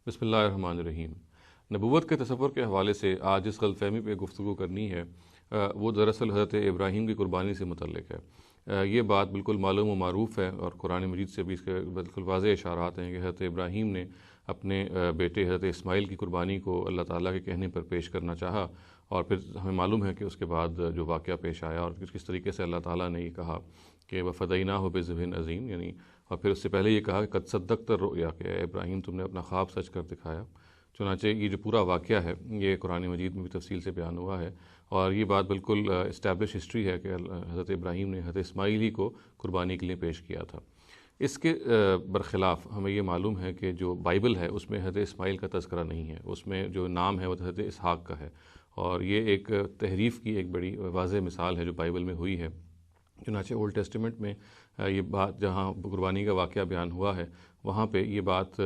بسم اللہ الرحمن الرحیم۔ نبوت کے تصور کے حوالے سے آج جس غلط فہمی پہ گفتگو کرنی ہے وہ دراصل حضرت ابراہیم کی قربانی سے متعلق ہے۔ یہ بات بالکل معلوم و معروف ہے اور قرآن مجید سے بھی اس کے بالکل واضح اشارات ہیں کہ حضرت ابراہیم نے اپنے بیٹے حضرت اسماعیل کی قربانی کو اللہ تعالیٰ کے کہنے پر پیش کرنا چاہا، اور پھر ہمیں معلوم ہے کہ اس کے بعد جو واقعہ پیش آیا اور کس طریقے سے اللہ تعالیٰ نے یہ کہا کہ وفدیناہ بذبح عظیم، یعنی اور پھر اس سے پہلے یہ کہا کہ قد صدقت الرؤیا، کہ اے ابراہیم تم نے اپنا خواب سچ کر دکھایا۔ چنانچہ یہ جو پورا واقعہ ہے یہ قرآن مجید میں بھی تفصیل سے بیان ہوا ہے، اور یہ بات بالکل اسٹیبلش ہسٹری ہے کہ حضرت ابراہیم نے حضرت اسماعیل ہی کو قربانی کے لیے پیش کیا تھا۔ اس کے برخلاف ہمیں یہ معلوم ہے کہ جو بائبل ہے اس میں حضرت اسماعیل کا تذکرہ نہیں ہے، اس میں جو نام ہے وہ حضرت اسحاق کا ہے، اور یہ ایک تحریف کی ایک بڑی واضح مثال ہے جو بائبل میں ہوئی ہے۔ چنانچہ اولڈ ٹیسٹیمنٹ میں یہ بات جہاں قربانی کا واقعہ بیان ہوا ہے وہاں پہ یہ بات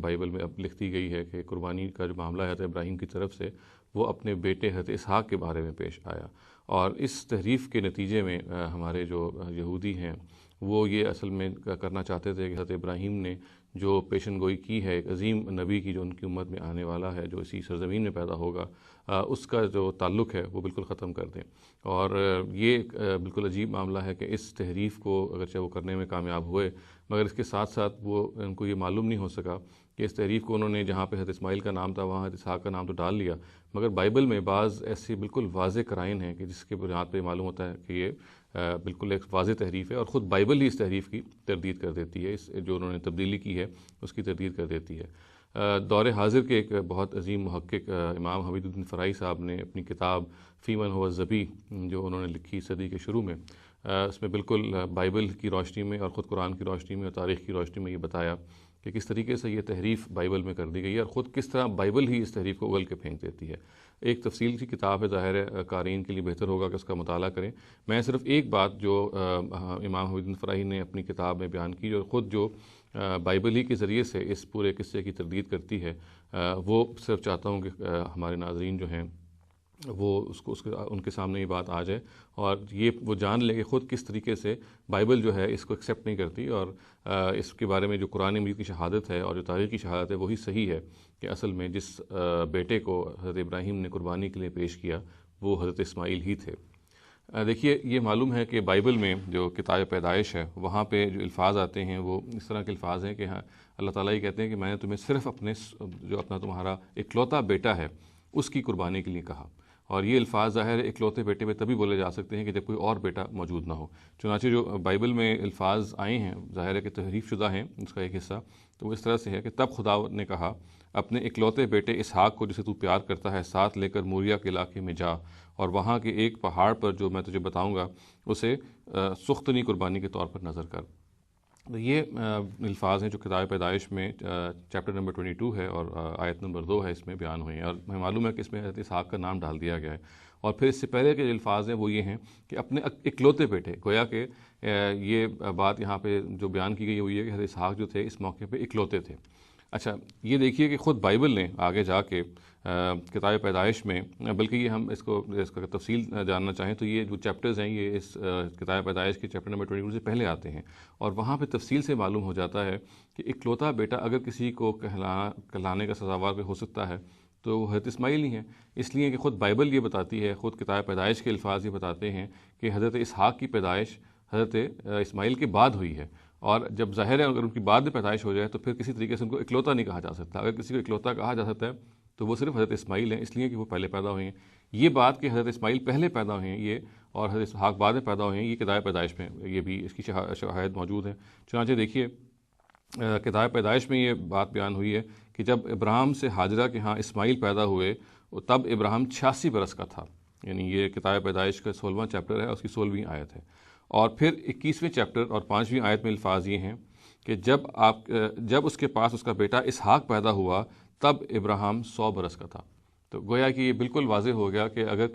بائبل میں اب لکھ دی گئی ہے کہ قربانی کا جو معاملہ ہے حضرت ابراہیم کی طرف سے وہ اپنے بیٹے حضرت اسحاق کے بارے میں پیش آیا، اور اس تحریف کے نتیجے میں ہمارے جو یہودی ہیں وہ یہ اصل میں کرنا چاہتے تھے کہ حضرت ابراہیم نے جو پیشن گوئی کی ہے ایک عظیم نبی کی جو ان کی امت میں آنے والا ہے، جو اسی سرزمین میں پیدا ہوگا، اس کا جو تعلق ہے وہ بالکل ختم کر دیں۔ اور یہ ایک بالکل عجیب معاملہ ہے کہ اس تحریف کو اگرچہ وہ کرنے میں کامیاب ہوئے، مگر اس کے ساتھ ساتھ وہ ان کو یہ معلوم نہیں ہو سکا کہ اس تحریف کو انہوں نے جہاں پہ حضرت اسماعیل کا نام تھا وہاں حضرت اسحاق کا نام تو ڈال لیا، مگر بائبل میں بعض ایسی بالکل واضح قرائن ہیں کہ جس کے بنیاد پہ معلوم ہوتا ہے کہ یہ بالکل ایک واضح تحریف ہے، اور خود بائبل ہی اس تحریف کی تردید کر دیتی ہے، اس جو انہوں نے تبدیلی کی ہے اس کی تردید کر دیتی ہے۔ دور حاضر کے ایک بہت عظیم محقق امام حمید الدین فرائی صاحب نے اپنی کتاب فی من هو الذبیح جو انہوں نے لکھی صدی کے شروع میں، اس میں بالکل بائبل کی روشنی میں اور خود قرآن کی روشنی میں اور تاریخ کی روشنی میں یہ بتایا کہ کس طریقے سے یہ تحریف بائبل میں کر دی گئی ہے، اور خود کس طرح بائبل ہی اس تحریف کو اگل کے پھینک دیتی ہے۔ ایک تفصیل کی کتاب ہے، ظاہر ہے قارئین کے لیے بہتر ہوگا کہ اس کا مطالعہ کریں۔ میں صرف ایک بات جو امام حمید الدین فرائی نے اپنی کتاب میں بیان کی اور خود جو بائبل ہی کے ذریعے سے اس پورے قصے کی تردید کرتی ہے، وہ صرف چاہتا ہوں کہ ہمارے ناظرین جو ہیں وہ ان کے سامنے یہ بات آ جائے اور یہ وہ جان لے کہ خود کس طریقے سے بائبل جو ہے اس کو ایکسیپٹ نہیں کرتی، اور اس کے بارے میں جو قرآن مجید کی شہادت ہے اور جو تاریخ کی شہادت ہے وہی صحیح ہے کہ اصل میں جس بیٹے کو حضرت ابراہیم نے قربانی کے لیے پیش کیا وہ حضرت اسماعیل ہی تھے۔ دیکھیے، یہ معلوم ہے کہ بائبل میں جو کتاب پیدائش ہے وہاں پہ جو الفاظ آتے ہیں وہ اس طرح کے الفاظ ہیں کہ ہاں اللہ تعالیٰ یہ کہتے ہیں کہ میں نے تمہیں صرف اپنا تمہارا اکلوتا بیٹا ہے اس کی قربانی کے لیے کہا، اور یہ الفاظ ظاہر ہے اکلوتے بیٹے پہ تبھی بولے جا سکتے ہیں کہ جب کوئی اور بیٹا موجود نہ ہو۔ چنانچہ جو بائبل میں الفاظ آئے ہیں ظاہر ہے کہ تحریف شدہ ہیں اس کا ایک حصہ، تو وہ اس طرح سے ہے کہ تب خدا نے کہا اپنے اکلوتے بیٹے اسحاق کو جسے تو پیار کرتا ہے ساتھ لے کر موریا کے علاقے میں جا، اور وہاں کے ایک پہاڑ پر جو میں تجھے بتاؤں گا اسے سختنی قربانی کے طور پر نظر کر۔ تو یہ الفاظ ہیں جو کتاب پیدائش میں چیپٹر نمبر 22 ہے اور آیت نمبر 2 ہے، اس میں بیان ہوئے ہیں، اور ہمیں معلوم ہے کہ اس میں حضرت اسحاق کا نام ڈال دیا گیا ہے۔ اور پھر اس سے پہلے کے جو الفاظ ہیں وہ یہ ہیں کہ اپنے اکلوتے بیٹے، گویا کہ یہ بات یہاں پہ جو بیان کی گئی ہوئی ہے کہ حضرت اسحاق جو تھے اس موقع پہ اکلوتے تھے۔ اچھا، یہ دیکھیے کہ خود بائبل نے آگے جا کے کتاب پیدائش میں، بلکہ یہ ہم اس کا تفصیل جاننا چاہیں تو یہ جو چیپٹرز ہیں یہ اس کتاب پیدائش کے چیپٹر نمبر 22 سے پہلے آتے ہیں، اور وہاں پہ تفصیل سے معلوم ہو جاتا ہے کہ اکلوتا بیٹا اگر کسی کو کہلانے کا سزاوار ہو سکتا ہے تو وہ حضرت اسماعیل ہی ہیں، اس لیے کہ خود بائبل یہ بتاتی ہے، خود کتاب پیدائش کے الفاظ یہ بتاتے ہیں کہ حضرت اسحاق کی پیدائش حضرت اسماعیل کے بعد ہوئی ہے، اور جب ظاہر ہے اگر ان کی بعد میں پیدائش ہو جائے تو پھر کسی طریقے سے ان کو اکلوتا نہیں کہا جا سکتا۔ اگر کسی کو اکلوتا کہا جا سکتا ہے تو وہ صرف حضرت اسماعیل ہیں، اس لیے کہ وہ پہلے پیدا ہوئے ہیں۔ یہ بات کہ حضرت اسماعیل پہلے پیدا ہوئے ہیں یہ اور حضرت اسحاق بعد میں پیدا ہوئے ہیں، یہ کتاب پیدائش میں یہ بھی اس کی شواہد موجود ہیں۔ چنانچہ دیکھیے کتاب پیدائش میں یہ بات بیان ہوئی ہے کہ جب ابراہیم سے ہاجرہ کے ہاں اسماعیل پیدا ہوئے تب ابراہیم 86 برس کا تھا، یعنی یہ کتاب پیدائش کا 16واں چیپٹر ہے، اس کی 16ویں آیت ہے۔ اور پھر 21ویں چیپٹر اور 5ویں آیت میں الفاظ یہ ہیں کہ جب اس کے پاس اس کا بیٹا اسحاق پیدا ہوا تب ابراہیم 100 برس کا تھا۔ تو گویا کہ یہ بالکل واضح ہو گیا کہ اگر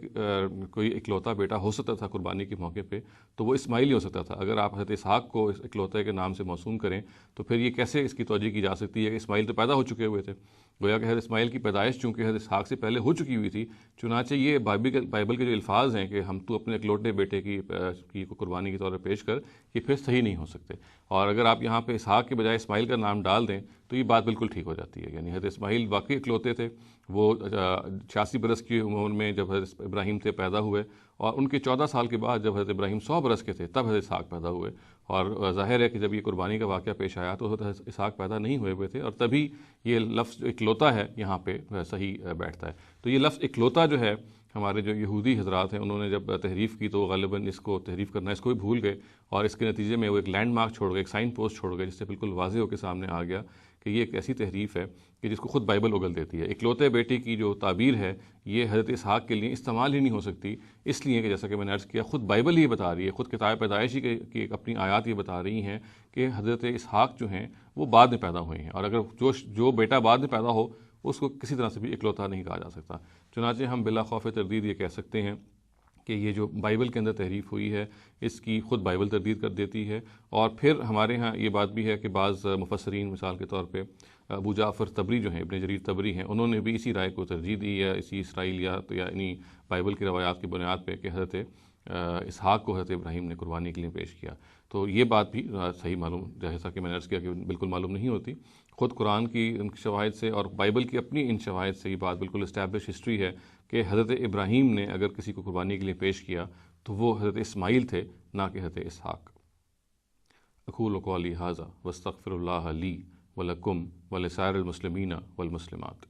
کوئی اکلوتا بیٹا ہو سکتا تھا قربانی کے موقع پہ تو وہ اسماعیل ہی ہو سکتا تھا۔ اگر آپ حضرت اسحاق کو اس اکلوتے کے نام سے موسوم کریں تو پھر یہ کیسے اس کی توجہ کی جا سکتی ہے کہ اسماعیل تو پیدا ہو چکے ہوئے تھے؟ گویا کہ حضرت اسماعیل کی پیدائش چونکہ حضرت اسحاق سے پہلے ہو چکی ہوئی تھی، چنانچہ یہ بائبل کے جو الفاظ ہیں کہ تو اپنے اکلوتے بیٹے کی قربانی کے طور پر پیش کر، یہ پھر صحیح نہیں ہو سکتے۔ اور اگر آپ یہاں پہ اسحاق کے بجائے اسماعیل کا نام ڈال دیں تو یہ بات بالکل ٹھیک ہو جاتی ہے. یعنی حضرت اسماعیل واقعی اکلوتے تھے. وہ 86 برس کی عمر میں جب حضرت ابراہیم سے پیدا ہوئے، اور ان کے 14 سال کے بعد جب حضرت ابراہیم 100 برس کے تھے تب حضرت اسحاق پیدا ہوئے. اور ظاہر ہے کہ جب یہ قربانی کا واقعہ پیش آیا تو حضرت اسحاق پیدا نہیں ہوئے تھے، اور تبھی یہ لفظ جو اکلوتا ہے یہاں پہ صحیح بیٹھتا ہے. تو یہ لفظ اکلوتا جو ہے، ہمارے جو یہودی حضرات ہیں انہوں نے جب تحریف کی تو غالباً اس کو تحریف کرنا اس کو بھی بھول گئے، اور اس کے نتیجے میں وہ ایک لینڈ مارک چھوڑ گئے، ایک سائن پوسٹ چھوڑ گئے، جس سے بالکل واضح ہو کے سامنے آ گیا کہ یہ ایک ایسی تحریف ہے کہ جس کو خود بائبل اگل دیتی ہے. اکلوتے بیٹے کی جو تعبیر ہے یہ حضرت اسحاق کے لیے استعمال ہی نہیں ہو سکتی، اس لیے کہ جیسا کہ میں نے عرض کیا خود بائبل یہ بتا رہی ہے، خود کتاب پیدائش ہی کی اپنی آیات یہ بتا رہی ہیں کہ حضرت اسحاق جو ہیں وہ بعد میں پیدا ہوئے ہیں، اور اگر جو بیٹا بعد میں پیدا ہو اس کو کسی طرح سے بھی اکلوتا نہیں کہا جا سکتا. چنانچہ ہم بلا خوف تردید یہ کہہ سکتے ہیں کہ یہ جو بائبل کے اندر تحریف ہوئی ہے اس کی خود بائبل تردید کر دیتی ہے. اور پھر ہمارے ہاں یہ بات بھی ہے کہ بعض مفسرین مثال کے طور پہ ابو جعفر طبری جو ہیں، ابن جریر طبری ہیں، انہوں نے بھی اسی رائے کو ترجیح دی ہے، اسی اسرائیلیات یا انہی بائبل کی روایات کی بنیاد پہ کہ حضرت اسحاق کو حضرت ابراہیم نے قربانی کے لیے پیش کیا. تو یہ بات بھی صحیح معلوم، جیسا کہ میں نے عرض کیا کہ بالکل معلوم نہیں ہوتی. خود قرآن کی ان شواہد سے اور بائبل کی اپنی ان شواہد سے یہ بات بالکل اسٹیبلش ہسٹری ہے کہ حضرت ابراہیم نے اگر کسی کو قربانی کے لیے پیش کیا تو وہ حضرت اسماعیل تھے، نہ کہ حضرت اسحاق. اقول قولی ھذا واستغفر اللہ لی ولکم ولسائر المسلمین والمسلمات.